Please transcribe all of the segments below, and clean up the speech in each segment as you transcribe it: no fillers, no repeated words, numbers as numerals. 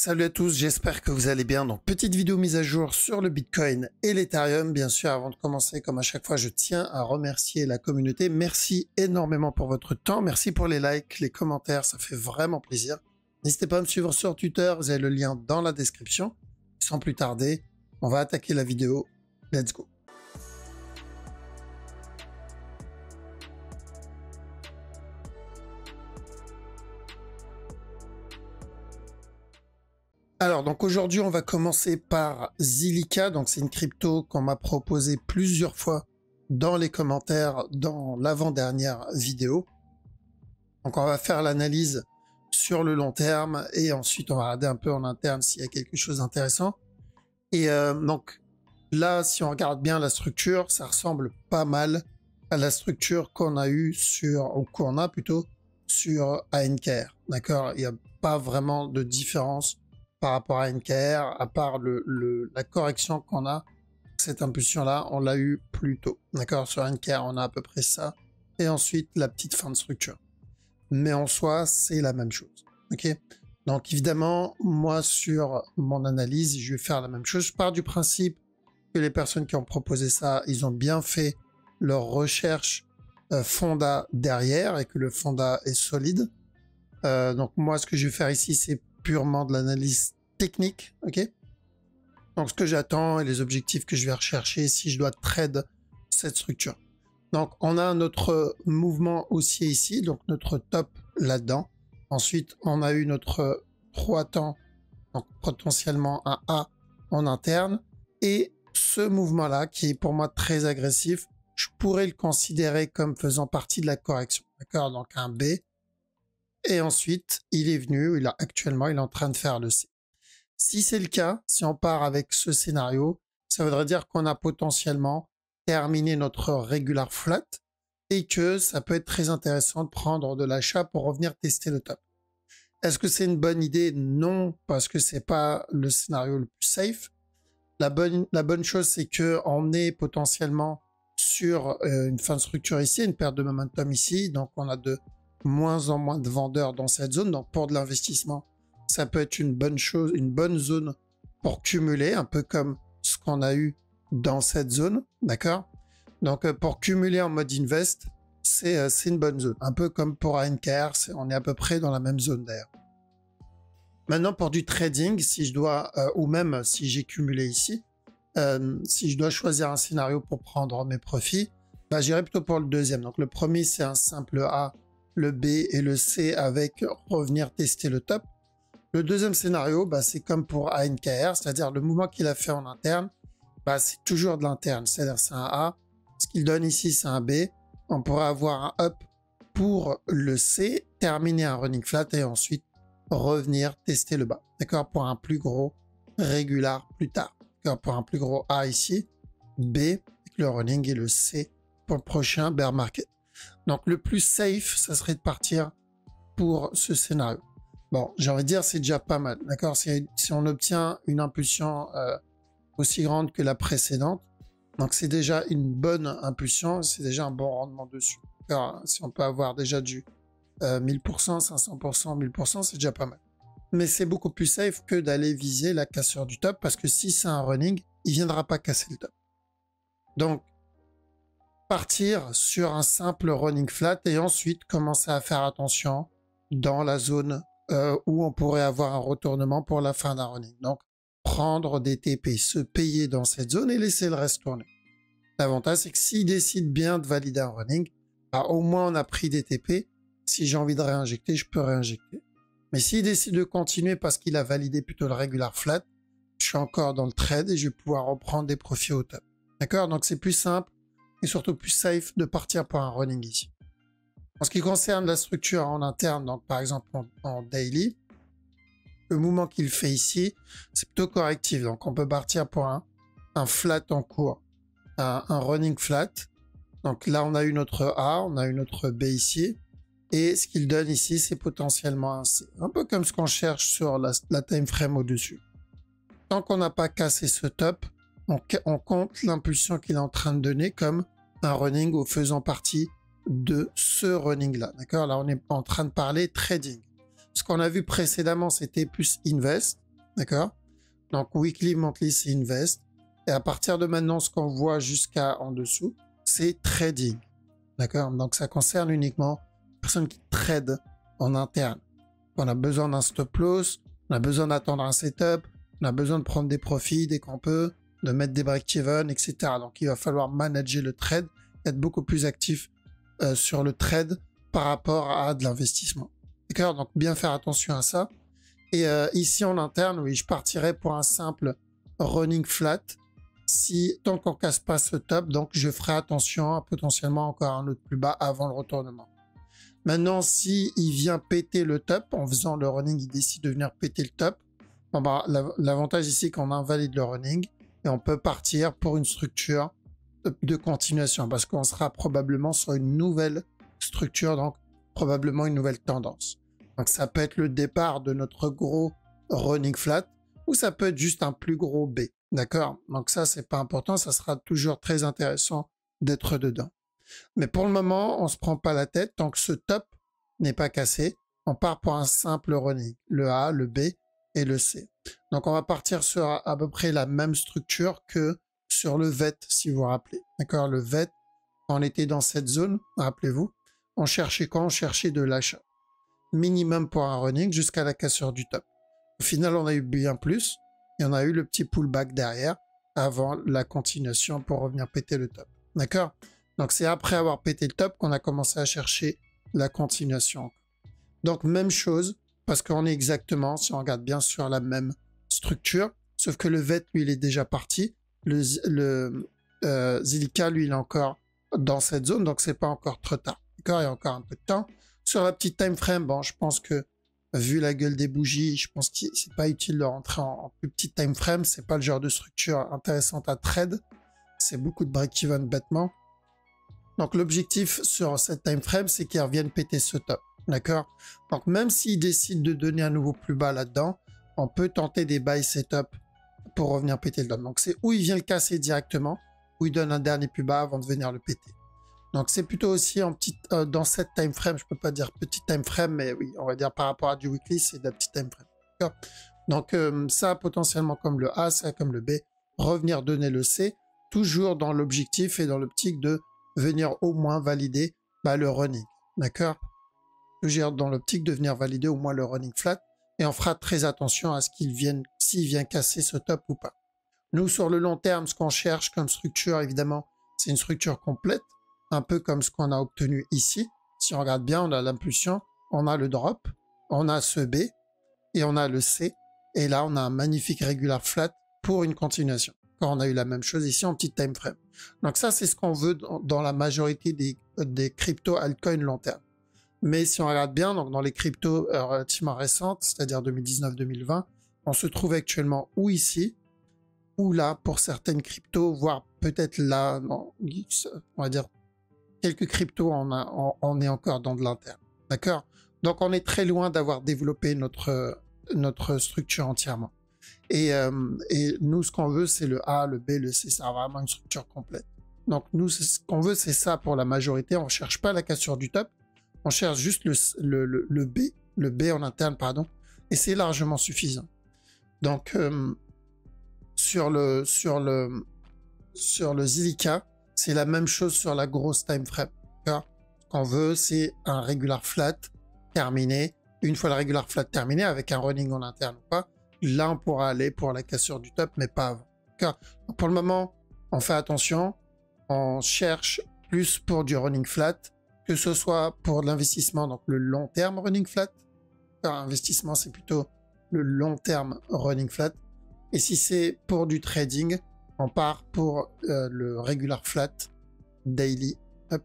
Salut à tous, j'espère que vous allez bien. Donc, petite vidéo mise à jour sur le Bitcoin et l'Ethereum. Bien sûr, avant de commencer, comme à chaque fois, je tiens à remercier la communauté. Merci énormément pour votre temps. Merci pour les likes, les commentaires, ça fait vraiment plaisir. N'hésitez pas à me suivre sur Twitter, vous avez le lien dans la description. Sans plus tarder, on va attaquer la vidéo. Let's go. Alors, donc aujourd'hui, on va commencer par Zilliqa. Donc, c'est une crypto qu'on m'a proposée plusieurs fois dans les commentaires dans l'avant-dernière vidéo. Donc, on va faire l'analyse sur le long terme et ensuite, on va regarder un peu en interne s'il y a quelque chose d'intéressant. Et donc, là, si on regarde bien la structure, ça ressemble pas mal à la structure qu'on a eue ou qu'on a plutôt sur ANKR. D'accord? Il n'y a pas vraiment de différence par rapport à NKR, à part la correction qu'on a, cette impulsion-là, on l'a eu plus tôt. D'accord? Sur NKR, on a à peu près ça. Et ensuite, la petite fin de structure. Mais en soi, c'est la même chose. Ok? Donc, évidemment, moi, sur mon analyse, je vais faire la même chose. Je pars du principe que les personnes qui ont proposé ça, ils ont bien fait leur recherche fonda derrière et que le fonda est solide. Donc, moi, ce que je vais faire ici, c'est purement de l'analyse technique, ok? Donc, ce que j'attends et les objectifs que je vais rechercher si je dois trade cette structure. Donc, on a notre mouvement haussier ici, donc notre top là-dedans. Ensuite, on a eu notre 3 temps, donc potentiellement un A en interne. Et ce mouvement-là, qui est pour moi très agressif, je pourrais le considérer comme faisant partie de la correction, d'accord? Donc, un B. Et ensuite, il est venu, actuellement, il est en train de faire le C. Si c'est le cas, si on part avec ce scénario, ça voudrait dire qu'on a potentiellement terminé notre regular flat et que ça peut être très intéressant de prendre de l'achat pour revenir tester le top. Est-ce que c'est une bonne idée? Non, parce que c'est pas le scénario le plus safe. La bonne chose, c'est que on est potentiellement sur une fin de structure ici, une perte de momentum ici, donc on a de moins en moins de vendeurs dans cette zone. Donc, pour de l'investissement, ça peut être une bonne chose, une bonne zone pour cumuler, un peu comme ce qu'on a eu dans cette zone, d'accord? Donc, pour cumuler en mode invest, c'est une bonne zone. Un peu comme pour ANKR, on est à peu près dans la même zone d'ailleurs. Maintenant, pour du trading, si je dois, ou même si j'ai cumulé ici, si je dois choisir un scénario pour prendre mes profits, bah, j'irai plutôt pour le deuxième. Donc, le premier, c'est un simple A, le B et le C avec revenir tester le top. Le deuxième scénario, bah, c'est comme pour ANKR, c'est-à-dire le mouvement qu'il a fait en interne, bah, c'est toujours de l'interne, c'est-à-dire c'est un A. Ce qu'il donne ici, c'est un B. On pourrait avoir un up pour le C, terminer un running flat et ensuite revenir tester le bas. D'accord? Pour un plus gros régular plus tard. D'accord? Pour un plus gros A ici, B avec le running et le C pour le prochain bear market. Donc, le plus safe, ça serait de partir pour ce scénario. Bon, j'ai envie de dire, c'est déjà pas mal, d'accord? Si on obtient une impulsion aussi grande que la précédente, donc c'est déjà une bonne impulsion, c'est déjà un bon rendement dessus. Alors, si on peut avoir déjà du 1000%, 500%, 1000%, c'est déjà pas mal. Mais c'est beaucoup plus safe que d'aller viser la cassure du top, parce que si c'est un running, il viendra pas casser le top. Donc, partir sur un simple running flat et ensuite commencer à faire attention dans la zone où on pourrait avoir un retournement pour la fin d'un running. Donc, prendre des TP, se payer dans cette zone et laisser le reste tourner. L'avantage, c'est que s'il décide bien de valider un running, bah, au moins on a pris des TP. Si j'ai envie de réinjecter, je peux réinjecter. Mais s'il décide de continuer parce qu'il a validé plutôt le regular flat, je suis encore dans le trade et je vais pouvoir reprendre des profits au top. D'accord? Donc, c'est plus simple et surtout plus safe de partir pour un running ici. En ce qui concerne la structure en interne, donc par exemple en daily, le mouvement qu'il fait ici, c'est plutôt correctif. Donc on peut partir pour un flat en cours, un running flat. Donc là, on a eu notre A, on a eu notre B ici. Et ce qu'il donne ici, c'est potentiellement un C. Un peu comme ce qu'on cherche sur la time frame au-dessus. Tant qu'on n'a pas cassé ce top, on compte l'impulsion qu'il est en train de donner comme un running ou faisant partie de ce running là, d'accord? Là, on est en train de parler trading. Ce qu'on a vu précédemment, c'était plus invest. d'accord? Donc weekly, monthly, c'est invest. Et à partir de maintenant, ce qu'on voit jusqu'à en dessous, c'est trading, d'accord? Donc ça concerne uniquement les personnes qui tradent en interne. On a besoin d'un stop loss, on a besoin d'attendre un setup, on a besoin de prendre des profits dès qu'on peut, de mettre des break-even, etc. Donc il va falloir manager le trade, être beaucoup plus actif sur le trade par rapport à de l'investissement. D'accord? Donc bien faire attention à ça. Et ici en interne, oui, je partirais pour un simple running flat. Si tant qu'on casse pas ce top, donc je ferai attention à potentiellement encore un autre plus bas avant le retournement. Maintenant, si il vient péter le top, en faisant le running, il décide de venir péter le top, bon bah, l'avantage ici, c'est qu'on invalide le running et on peut partir pour une structure de continuation parce qu'on sera probablement sur une nouvelle structure, donc probablement une nouvelle tendance. Donc ça peut être le départ de notre gros running flat ou ça peut être juste un plus gros B. D'accord? Donc ça, c'est pas important, ça sera toujours très intéressant d'être dedans. Mais pour le moment, on se prend pas la tête. Tant que ce top n'est pas cassé, on part pour un simple running. Le A, le B et le C. Donc on va partir sur à peu près la même structure que sur le VET, si vous vous rappelez. D'accord? Le VET, quand on était dans cette zone, rappelez-vous, on cherchait quoi? On cherchait de l'achat. Minimum pour un running jusqu'à la cassure du top. Au final, on a eu bien plus. Et on a eu le petit pullback derrière avant la continuation pour revenir péter le top. D'accord? Donc c'est après avoir pété le top qu'on a commencé à chercher la continuation. Donc même chose, parce qu'on est exactement, si on regarde bien, sur la même structure, sauf que le VET, lui, il est déjà parti. Le Zilliqa, lui, il est encore dans cette zone, donc c'est pas encore trop tard. D'accord? Il y a encore un peu de temps. Sur la petite time frame, bon, je pense que vu la gueule des bougies, je pense que c'est pas utile de rentrer en plus petite time frame. C'est pas le genre de structure intéressante à trade. C'est beaucoup de break-even bêtement. Donc l'objectif sur cette time frame, c'est qu'ils reviennent péter ce top. D'accord? Donc même s'ils décident de donner un nouveau plus bas là-dedans, on peut tenter des buy setup pour revenir péter le top. Donc c'est où il vient le casser directement, ou il donne un dernier plus bas avant de venir le péter. Donc c'est plutôt aussi en petite, dans cette time frame, je peux pas dire petite time frame, mais oui, on va dire par rapport à du weekly, c'est de la petite time frame. Donc ça potentiellement comme le A, ça comme le B, revenir donner le C, toujours dans l'objectif et dans l'optique de venir au moins valider le running. D'accord? Toujours dans l'optique de venir valider au moins le running flat et on fera très attention à ce qu'il vienne, s'il vient casser ce top ou pas. Nous, sur le long terme, ce qu'on cherche comme structure, évidemment, c'est une structure complète, un peu comme ce qu'on a obtenu ici. Si on regarde bien, on a l'impulsion, on a le drop, on a ce B et on a le C. Et là, on a un magnifique regular flat pour une continuation. Quand on a eu la même chose ici en petite time frame. Donc ça, c'est ce qu'on veut dans la majorité des crypto altcoins long terme. Mais si on regarde bien, donc dans les cryptos relativement récentes, c'est-à-dire 2019-2020, on se trouve actuellement ou ici, ou là pour certaines cryptos, voire peut-être là, non, on va dire quelques cryptos, on est encore dans de l'interne. D'accord? Donc on est très loin d'avoir développé notre structure entièrement. Et nous, ce qu'on veut, c'est le A, le B, le C, c'est vraiment une structure complète. Donc nous, ce qu'on veut, c'est ça pour la majorité. On ne cherche pas la cassure du top, on cherche juste le B en interne, pardon, et c'est largement suffisant. Donc sur le Zilliqa, c'est la même chose sur la grosse time frame. Ce qu'on veut, c'est un regular flat terminé. Une fois le regular flat terminé, avec un running en interne ou pas, là, on pourra aller pour la cassure du top, mais pas avant. Donc, pour le moment, on fait attention. On cherche plus pour du running flat, que ce soit pour l'investissement, donc le long terme running flat. Investissement, c'est plutôt le long terme running flat. Et si c'est pour du trading, on part pour le regular flat daily,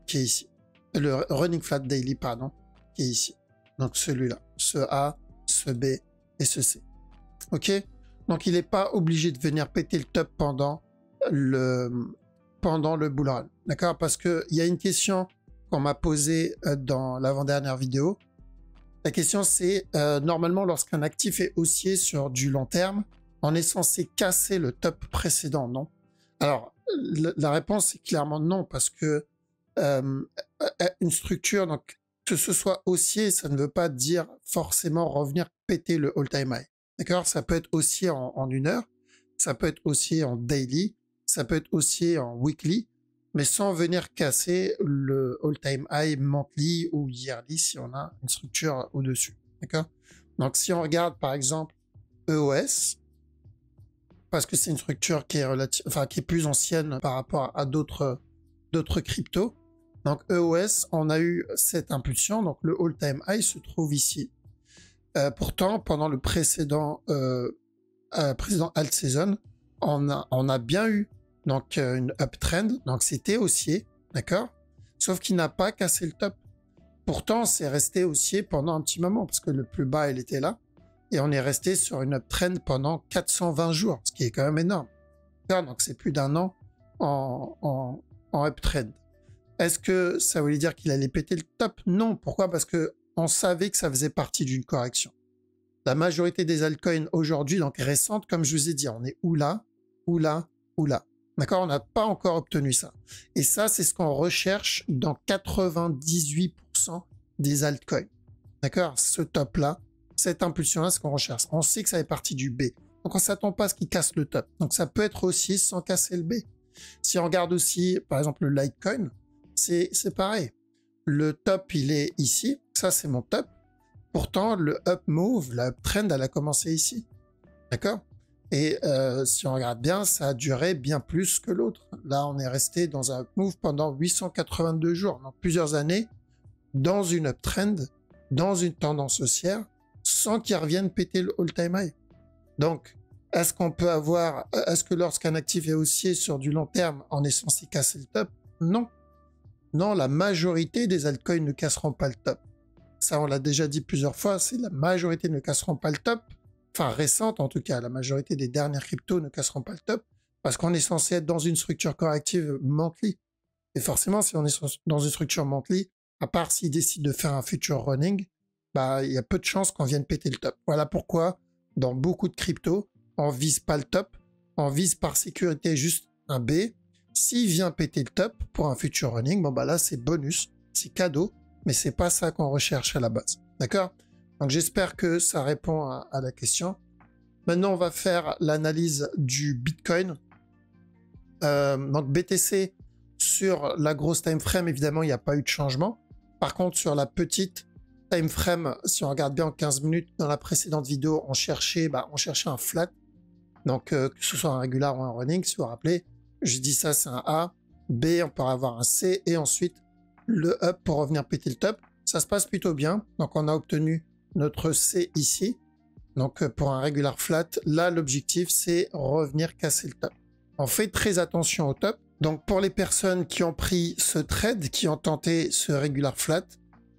qui est ici. Le running flat daily, pardon, qui est ici. Donc celui-là, ce A, ce B et ce C. Ok? Donc il n'est pas obligé de venir péter le top pendant le bull run. D'accord? Parce qu'il y a une question qu'on m'a posée dans l'avant-dernière vidéo. La question c'est, normalement lorsqu'un actif est haussier sur du long terme, on est censé casser le top précédent, non? Alors, la réponse est clairement non, parce que une structure, donc que ce soit haussier, ça ne veut pas dire forcément revenir péter le all-time high. D'accord? Ça peut être aussi en 1 heure, ça peut être aussi en daily, ça peut être aussi en weekly, mais sans venir casser le all-time high monthly ou yearly si on a une structure au-dessus. D'accord? Donc si on regarde par exemple EOS, parce que c'est une structure qui est qui est plus ancienne par rapport à d'autres cryptos. Donc EOS, on a eu cette impulsion, donc le all-time high se trouve ici. Pourtant, pendant le précédent alt season, on a bien eu donc une uptrend, donc c'était haussier, d'accord? Sauf qu'il n'a pas cassé le top. Pourtant, c'est resté haussier pendant un petit moment, parce que le plus bas, il était là. Et on est resté sur une uptrend pendant 420 jours, ce qui est quand même énorme. Donc c'est plus d'1 an en uptrend. Est-ce que ça voulait dire qu'il allait péter le top? Non. Pourquoi? Parce que on savait que ça faisait partie d'une correction. La majorité des altcoins aujourd'hui, donc récentes, comme je vous ai dit, on est ou là, ou là, ou là. D'accord? On n'a pas encore obtenu ça. Et ça, c'est ce qu'on recherche dans 98% des altcoins. D'accord? Ce top-là, cette impulsion-là, c'est ce qu'on recherche. On sait que ça fait partie du B. Donc, on ne s'attend pas à ce qu'il casse le top. Donc, ça peut être aussi sans casser le B. Si on regarde aussi, par exemple, le Litecoin, c'est pareil. Le top, il est ici. Ça, c'est mon top. Pourtant, le up move, la uptrend, elle a commencé ici. D'accord? Et si on regarde bien, ça a duré bien plus que l'autre. Là, on est resté dans un up move pendant 882 jours, donc plusieurs années, dans une uptrend, dans une tendance haussière, sans qu'il revienne péter le all-time high. Donc, est-ce qu'on peut avoir, est-ce que lorsqu'un actif est haussier sur du long terme, on est censé casser le top? Non. Non, la majorité des altcoins ne casseront pas le top. Ça, on l'a déjà dit plusieurs fois, c'est la majorité ne casseront pas le top. Enfin, récente en tout cas, la majorité des dernières cryptos ne casseront pas le top parce qu'on est censé être dans une structure corrective monthly. Et forcément, si on est dans une structure monthly, à part s'ils décident de faire un future running, bah, il y a peu de chances qu'on vienne péter le top. Voilà pourquoi, dans beaucoup de cryptos, on vise pas le top, on vise par sécurité juste un B. S'il vient péter le top pour un future running, bon bah là c'est bonus, c'est cadeau, mais c'est pas ça qu'on recherche à la base. D'accord? Donc j'espère que ça répond à la question. Maintenant, on va faire l'analyse du Bitcoin. Donc BTC, sur la grosse time frame, évidemment, il n'y a pas eu de changement. Par contre, sur la petite time frame, si on regarde bien en 15 minutes, dans la précédente vidéo, on cherchait un flat. Donc que ce soit un regular ou un running, si vous vous rappelez, je dis ça, c'est un A. B, on peut avoir un C. Et ensuite, le up pour revenir péter le top. Ça se passe plutôt bien. Donc on a obtenu notre C ici. Donc pour un regular flat, là l'objectif c'est revenir casser le top. On fait très attention au top. Donc pour les personnes qui ont pris ce trade, qui ont tenté ce regular flat,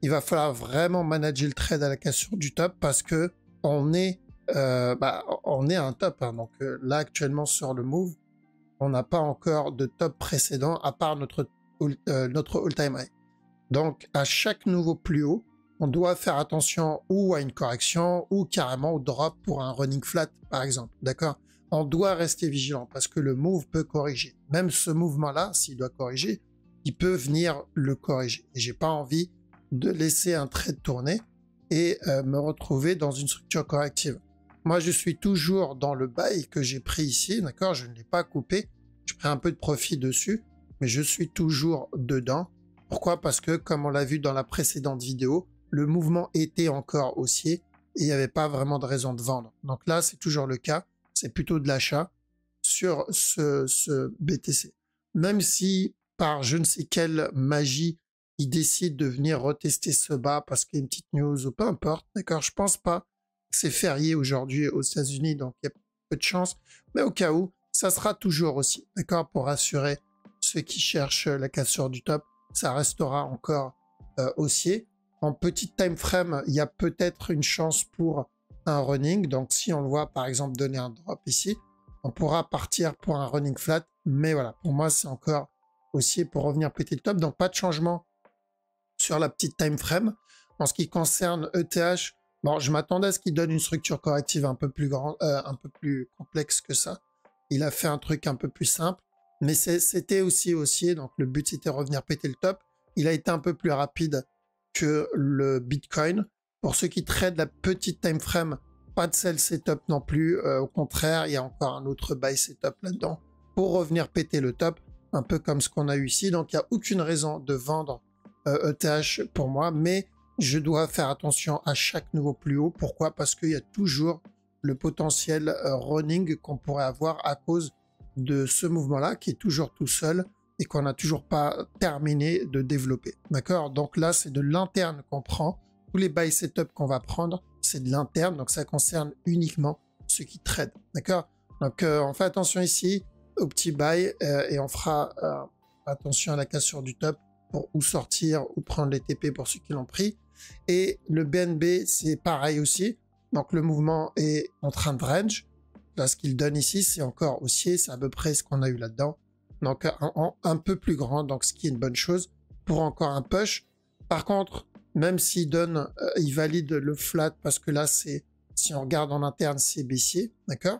il va falloir vraiment manager le trade à la cassure du top parce que on est à un top. Hein. Donc là actuellement sur le move, on n'a pas encore de top précédent à part notre all-time high. Donc à chaque nouveau plus haut, on doit faire attention ou à une correction ou carrément au drop pour un running flat par exemple, d'accord? On doit rester vigilant parce que le move peut corriger. Même ce mouvement-là, s'il doit corriger, il peut venir le corriger. Et j'ai pas envie de laisser un trade tourner et me retrouver dans une structure corrective. Moi, je suis toujours dans le buy que j'ai pris ici, d'accord? Je ne l'ai pas coupé. Je prends un peu de profit dessus, mais je suis toujours dedans. Pourquoi? Parce que, comme on l'a vu dans la précédente vidéo, le mouvement était encore haussier et il n'y avait pas vraiment de raison de vendre. Donc là, c'est toujours le cas. C'est plutôt de l'achat sur ce BTC. Même si, par je ne sais quelle magie, il décide de venir retester ce bas parce qu'il y a une petite news ou peu importe, d'accord? Je pense pas que c'est férié aujourd'hui aux États-Unis, donc il y a peu de chance. Mais au cas où, ça sera toujours aussi, d'accord? Pour rassurer ceux qui cherchent la cassure du top, ça restera encore haussier. En petite time frame, il y a peut-être une chance pour un running. Donc, si on le voit, par exemple, donner un drop ici, on pourra partir pour un running flat. Mais voilà, pour moi, c'est encore haussier pour revenir péter le top. Donc, pas de changement sur la petite time frame. En ce qui concerne ETH, bon, je m'attendais à ce qu'il donne une structure corrective un peu plus grande, un peu plus complexe que ça. Il a fait un truc un peu plus simple. Mais c'était aussi haussier. Donc, le but, c'était revenir péter le top. Il a été un peu plus rapide que le Bitcoin. Pour ceux qui tradent la petite time frame, pas de sell setup non plus. Au contraire, il y a encore un autre buy setup là-dedans pour revenir péter le top, un peu comme ce qu'on a eu ici. Donc, il n'y a aucune raison de vendre ETH pour moi, mais je dois faire attention à chaque nouveau plus haut. Pourquoi? Parce qu'il y a toujours le potentiel running qu'on pourrait avoir à cause de ce mouvement-là qui est toujours tout seul et qu'on n'a toujours pas terminé de développer. D'accord? Donc là, c'est de l'interne qu'on prend. Tous les buy setup qu'on va prendre, c'est de l'interne. Donc ça concerne uniquement ceux qui trade. D'accord? Donc on fait attention ici au petit buy et on fera attention à la cassure du top pour où sortir ou prendre les TP pour ceux qui l'ont pris. Et le BNB, c'est pareil aussi. Donc le mouvement est en train de range. Là, ce qu'il donne ici, c'est encore haussier. C'est à peu près ce qu'on a eu là-dedans. Donc un peu plus grand, donc ce qui est une bonne chose pour encore un push. Par contre, même s'il donne, il valide le flat parce que là, c'est, si on regarde en interne, c'est baissier, d'accord?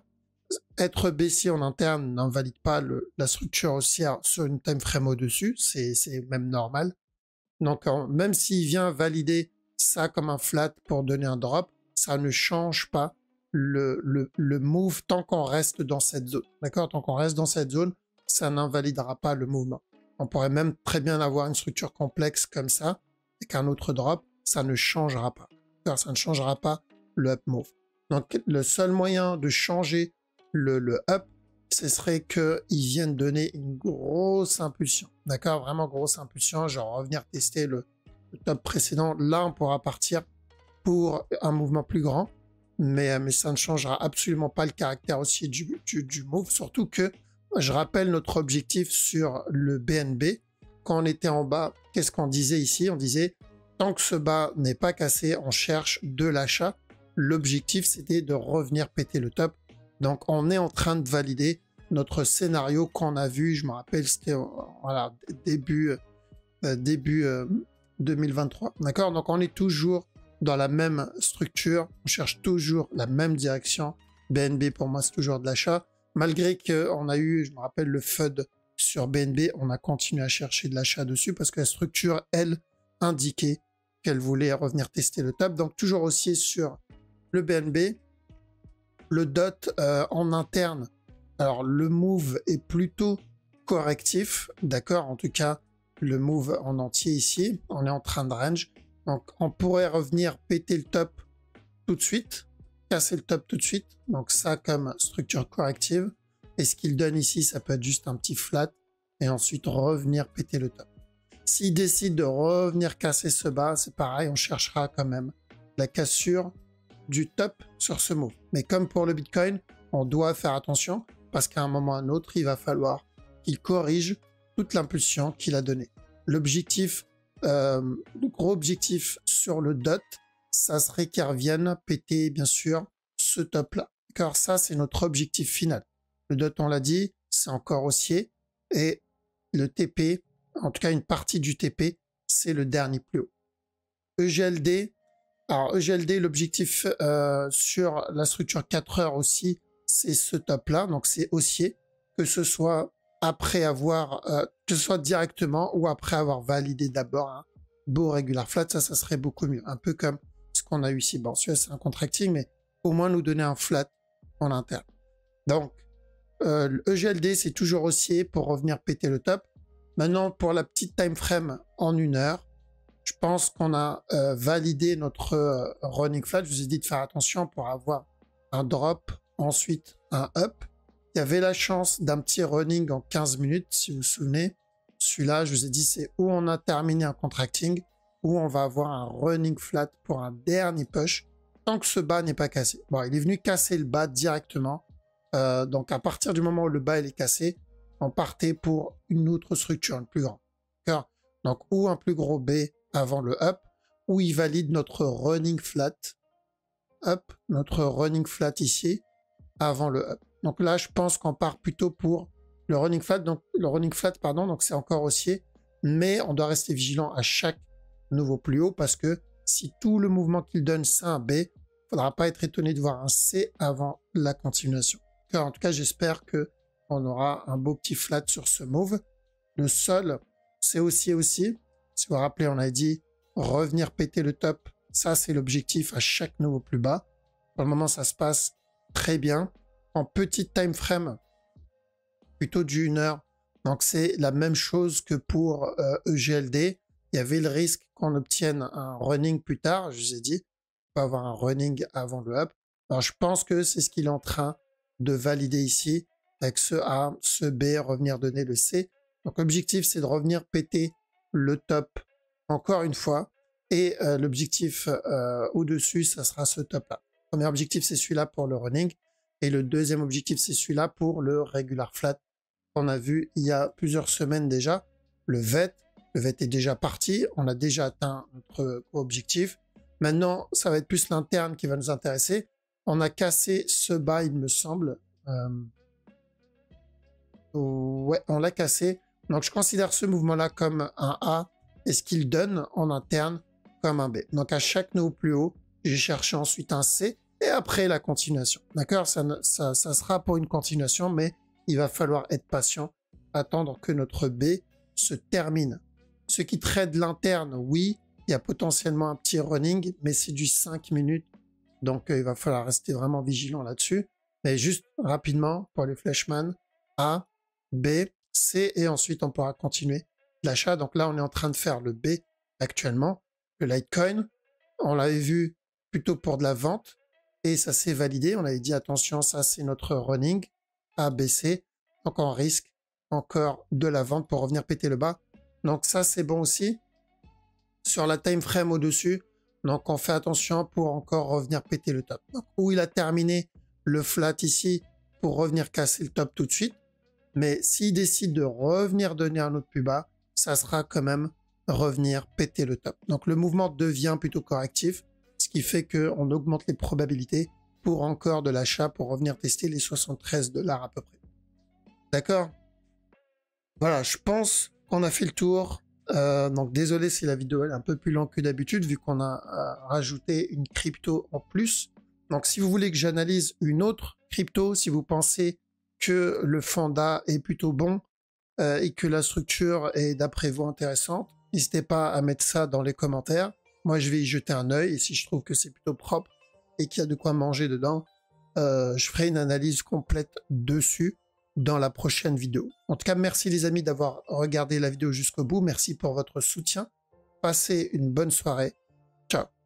Être baissier en interne n'invalide pas la structure haussière sur une time frame au-dessus, c'est même normal. Donc même s'il vient valider ça comme un flat pour donner un drop, ça ne change pas le move tant qu'on reste dans cette zone, d'accord? Tant qu'on reste dans cette zone, ça n'invalidera pas le mouvement. On pourrait même très bien avoir une structure complexe comme ça, et qu'un autre drop, ça ne changera pas. Alors, ça ne changera pas le up move. Donc, le seul moyen de changer le up, ce serait qu'ils viennent donner une grosse impulsion. D'accord? Vraiment grosse impulsion, genre revenir tester le top précédent. Là, on pourra partir pour un mouvement plus grand, mais ça ne changera absolument pas le caractère aussi du move, surtout que je rappelle notre objectif sur le BNB. Quand on était en bas, qu'est-ce qu'on disait ici? On disait, tant que ce bas n'est pas cassé, on cherche de l'achat. L'objectif, c'était de revenir péter le top. Donc, on est en train de valider notre scénario qu'on a vu. Je me rappelle, c'était voilà, début 2023. D'accord? Donc, on est toujours dans la même structure. On cherche toujours la même direction. BNB, pour moi, c'est toujours de l'achat. Malgré qu'on a eu, je me rappelle, le FUD sur BNB, on a continué à chercher de l'achat dessus parce que la structure, elle, indiquait qu'elle voulait revenir tester le top. Donc, toujours haussier sur le BNB. Le DOT en interne, alors le move est plutôt correctif, d'accord? En tout cas, le move en entier ici, on est en train de range. Donc, on pourrait revenir péter le top tout de suite, casser le top tout de suite. Donc ça comme structure corrective. Et ce qu'il donne ici, ça peut être juste un petit flat et ensuite revenir péter le top. S'il décide de revenir casser ce bas, c'est pareil, on cherchera quand même la cassure du top sur ce move. Mais comme pour le Bitcoin, on doit faire attention parce qu'à un moment ou à un autre, il va falloir qu'il corrige toute l'impulsion qu'il a donnée. L'objectif, le gros objectif sur le DOT, ça serait qu'il revienne péter, bien sûr, ce top-là. Car ça, c'est notre objectif final. Le DOT, on l'a dit, c'est encore haussier. Et le TP, en tout cas une partie du TP, c'est le dernier plus haut. EGLD, alors EGLD, l'objectif sur la structure 4 heures aussi, c'est ce top-là. Donc c'est haussier, que ce soit après avoir, que ce soit directement ou après avoir validé d'abord un beau regular flat, ça serait beaucoup mieux. Un peu comme ce qu'on a eu ici. Bon, celui-là, c'est un contracting, mais au moins nous donner un flat en interne. Donc, EGLD, c'est toujours haussier pour revenir péter le top. Maintenant, pour la petite time frame en 1 heure, je pense qu'on a validé notre running flat. Je vous ai dit de faire attention pour avoir un drop, ensuite un up. Il y avait la chance d'un petit running en 15 minutes, si vous vous souvenez. Celui-là, je vous ai dit, c'est où on a terminé un contracting, où on va avoir un running flat pour un dernier push, tant que ce bas n'est pas cassé. Bon, il est venu casser le bas directement. Donc, à partir du moment où le bas il est cassé, on partait pour une autre structure, une plus grande. Donc, ou un plus gros B avant le up, ou il valide notre running flat, up, notre running flat ici, avant le up. Donc là, je pense qu'on part plutôt pour le running flat. Donc, le running flat, pardon, donc c'est encore haussier, mais on doit rester vigilant à chaque nouveau plus haut parce que si tout le mouvement qu'il donne, c'est un B, il ne faudra pas être étonné de voir un C avant la continuation. En tout cas, j'espère qu'on aura un beau petit flat sur ce move. Le sol, c'est haussier aussi. Si vous vous rappelez, on a dit revenir péter le top. Ça, c'est l'objectif à chaque nouveau plus bas. Pour le moment, ça se passe très bien. En petit time frame, plutôt du 1 heure. Donc, c'est la même chose que pour EGLD. Il y avait le risque qu'on obtienne un running plus tard. Je vous ai dit, on peut avoir un running avant le up. Alors, je pense que c'est ce qu'il est en train de valider ici avec ce A, ce B, revenir donner le C. Donc, l'objectif, c'est de revenir péter le top encore une fois. Et l'objectif au-dessus, ça sera ce top-là. Le premier objectif, c'est celui-là pour le running. Et le deuxième objectif, c'est celui-là pour le regular flat qu'on a vu il y a plusieurs semaines déjà. Le VET est déjà parti. On a déjà atteint notre objectif. Maintenant, ça va être plus l'interne qui va nous intéresser. On a cassé ce bas, il me semble. Ouais, on l'a cassé. Donc, je considère ce mouvement-là comme un A et ce qu'il donne en interne comme un B. Donc, à chaque nœud plus haut, j'ai cherché ensuite un C et après la continuation. D'accord, ça sera pour une continuation, mais il va falloir être patient, attendre que notre B se termine. Ceux qui trade l'interne, oui, il y a potentiellement un petit running, mais c'est du 5 minutes. Donc, il va falloir rester vraiment vigilant là-dessus. Mais juste rapidement, pour les flashman, A, B, C, et ensuite on pourra continuer l'achat. Donc là, on est en train de faire le B actuellement, le Litecoin. On l'avait vu plutôt pour de la vente et ça s'est validé. On avait dit attention, ça c'est notre running A, B, C. Donc on risque encore de la vente pour revenir péter le bas. Donc ça c'est bon aussi. Sur la time frame au-dessus, donc on fait attention pour encore revenir péter le top. Donc où il a terminé le flat ici pour revenir casser le top tout de suite. Mais s'il décide de revenir donner un autre plus bas, ça sera quand même revenir péter le top. Donc le mouvement devient plutôt correctif, ce qui fait qu'on augmente les probabilités pour encore de l'achat pour revenir tester les 73 $ à peu près. D'accord? Voilà, je pense qu'on a fait le tour. Donc désolé si la vidéo est un peu plus longue que d'habitude vu qu'on a rajouté une crypto en plus. Donc si vous voulez que j'analyse une autre crypto, si vous pensez que le fonda est plutôt bon et que la structure est d'après vous intéressante, n'hésitez pas à mettre ça dans les commentaires. Moi, je vais y jeter un œil et si je trouve que c'est plutôt propre et qu'il y a de quoi manger dedans, je ferai une analyse complète dessus dans la prochaine vidéo. En tout cas, merci les amis d'avoir regardé la vidéo jusqu'au bout. Merci pour votre soutien. Passez une bonne soirée. Ciao.